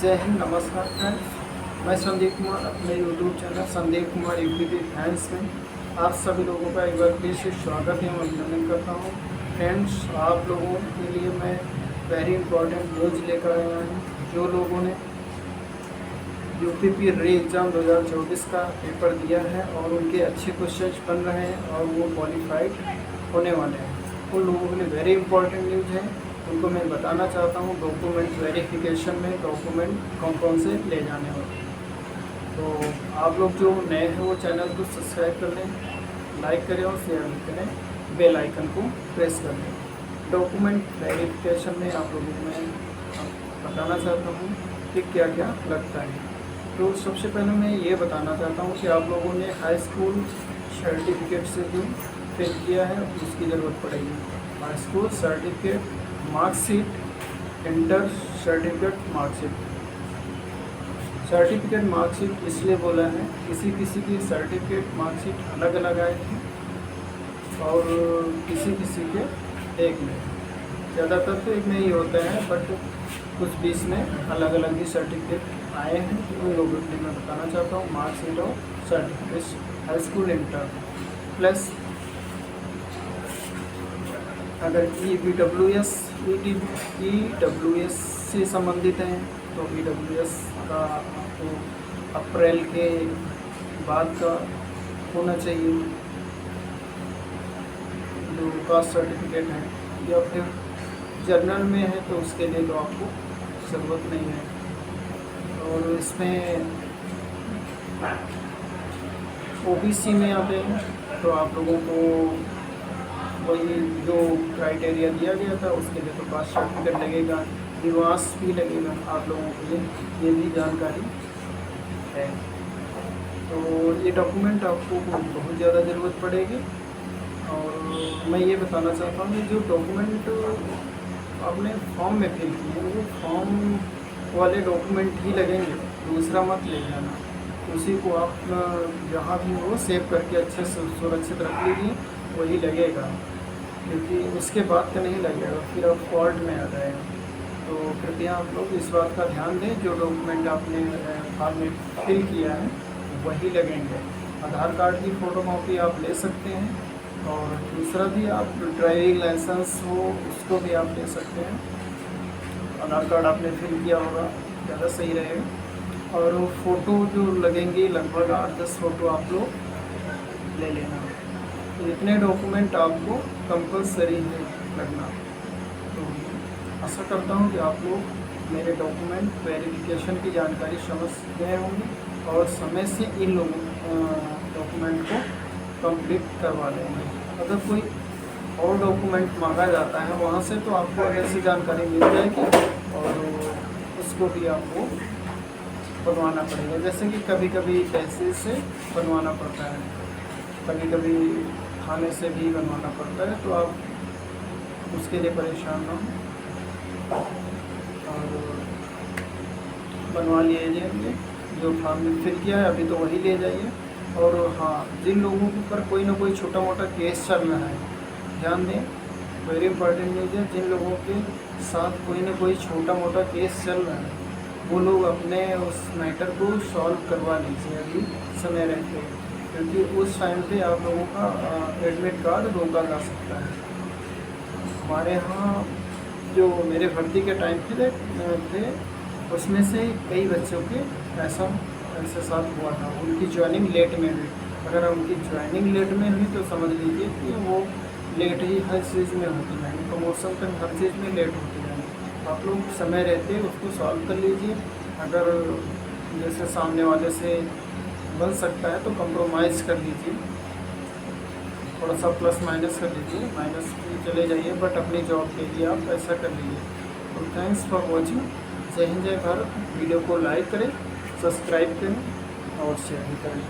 जय हिंद, नमस्कार फ्रेंड्स। मैं संदीप कुमार अपने YouTube channel Sandeep Kumar UP fans में आप सभी लोगों का एक बार फिर से स्वागत है और अभिनंदन करता हूँ। फ्रेंड्स, आप लोगों के लिए मैं वेरी इंपॉर्टेंट न्यूज़ लेकर आया हूँ। जो लोगों ने यूपीपी री एग्ज़ाम 2024 का पेपर दिया है और उनके अच्छे क्वेश्चन बन रहे हैं और वो क्वालिफाइड होने वाले हैं, उन लोगों के लिए वेरी इंपॉर्टेंट न्यूज़ है। उनको मैं बताना चाहता हूँ डॉक्यूमेंट वेरिफिकेशन में डॉक्यूमेंट कौन कौन से ले जाने होते हैं। तो आप लोग जो नए हैं वो चैनल को सब्सक्राइब कर लें, लाइक करें और शेयर भी करें, बेल आइकन को प्रेस कर लें। डॉक्यूमेंट वेरिफिकेशन में आप लोगों को मैं बताना चाहता हूँ कि क्या क्या लगता है। तो सबसे पहले मैं ये बताना चाहता हूँ कि आप लोगों ने हाई स्कूल सर्टिफिकेट से जो फिल किया है उसकी ज़रूरत पड़ेगी। High school certificate, marksheet, inter certificate, marksheet. Certificate marksheet इसलिए बोला है, किसी किसी की सर्टिफिकेट मार्कशीट अलग अलग आए थे और किसी किसी के एक में, ज़्यादातर तो एक में ही होता है, बट कुछ 20 में अलग अलग ही सर्टिफिकेट आए हैं। उन लोगों के लिए मैं बताना चाहता हूँ मार्कशीट और certificate high school inter plus अगर EWS से संबंधित हैं तो EWS का तो अप्रैल के बाद का होना चाहिए जो कास्ट सर्टिफिकेट है, या फिर जर्नल में है तो उसके लिए तो आपको ज़रूरत नहीं है। और इसमें OBC में आते हैं तो आप लोगों को वही जो क्राइटेरिया दिया गया था उसके लिए तो कास्ट सर्टिफिकेट लगेगा, निवास भी लगेगा। आप लोगों के लिए ये भी जानकारी है। तो ये डॉक्यूमेंट आपको बहुत ज़्यादा ज़रूरत पड़ेगी। और मैं ये बताना चाहता हूँ कि जो डॉक्यूमेंट आपने फॉर्म में फिल किए वो फॉर्म वाले डॉक्यूमेंट ही लगेंगे, दूसरा मत ले जाना। उसी को आप जहाँ भी हो सेव करके अच्छे से सुरक्षित रख लीजिए, वही लगेगा, क्योंकि उसके बाद का नहीं लगेगा, फिर आप फॉल्ट में आ जाएगा। तो कृपया आप लोग इस बात का ध्यान दें, जो डॉक्यूमेंट आपने फॉर्म में फिल किया है वही लगेंगे। आधार कार्ड की फ़ोटो कॉपी आप ले सकते हैं, और दूसरा भी आप ड्राइविंग लाइसेंस हो उसको भी आप ले सकते हैं। आधार कार्ड आपने फिल किया होगा, ज़्यादा सही रहेगा। और फ़ोटो जो लगेंगी लगभग 8-10 फ़ोटो आप लोग ले लेना। तो इतने डॉक्यूमेंट आपको कंपलसरी है लगना। तो आशा करता हूँ कि आप लोग मेरे डॉक्यूमेंट वेरिफिकेशन की जानकारी समझ गए होंगे और समय से इन लोगों डॉक्यूमेंट को कंप्लीट करवा लेंगे। अगर कोई और डॉक्यूमेंट मांगा जाता है वहाँ से तो आपको ऐसी जानकारी मिल जाएगी और उसको भी आपको बनवाना पड़ेगा। जैसे कि कभी कभी तहसील से बनवाना पड़ता है, कभी कभी थाने से भी बनवाना पड़ता है, तो आप उसके लिए परेशान ना हो और बनवा लीजिए। जो फॉर्म में फिल किया है अभी तो वही ले जाइए। और हाँ, जिन लोगों के ऊपर कोई ना कोई छोटा मोटा केस चल रहा है, ध्यान दें, वेरी इंपॉर्टेंट न्यूज़ है। जिन लोगों के साथ कोई ना कोई छोटा मोटा केस चल रहा है वो लोग अपने उस मैटर को सॉल्व करवा लीजिए अभी समय रहते, क्योंकि उस टाइम पे आप लोगों का एडमिट कार्ड रोका जा सकता है। हमारे यहाँ जो मेरे भर्ती के टाइम थे उसमें से कई बच्चों के ऐसे साथ हुआ था। उनकी ज्वाइनिंग लेट में हुई। अगर उनकी ज्वाइनिंग लेट में हुई तो समझ लीजिए कि वो लेट ही हर चीज़ में होती है, प्रमोशन तक हर चीज़ में लेट होती है। आप लोग समय रहते उसको सॉल्व कर लीजिए। अगर जैसे सामने वाले से बन सकता है तो कंप्रोमाइज़ कर लीजिए, थोड़ा सा प्लस माइनस कर लीजिए, माइनस भी चले जाइए, बट अपनी जॉब के लिए आप ऐसा कर लीजिए। तो थैंक्स फॉर वॉचिंग। जय हिंद, जय भारत। वीडियो को लाइक करें, सब्सक्राइब करें और शेयर भी करें।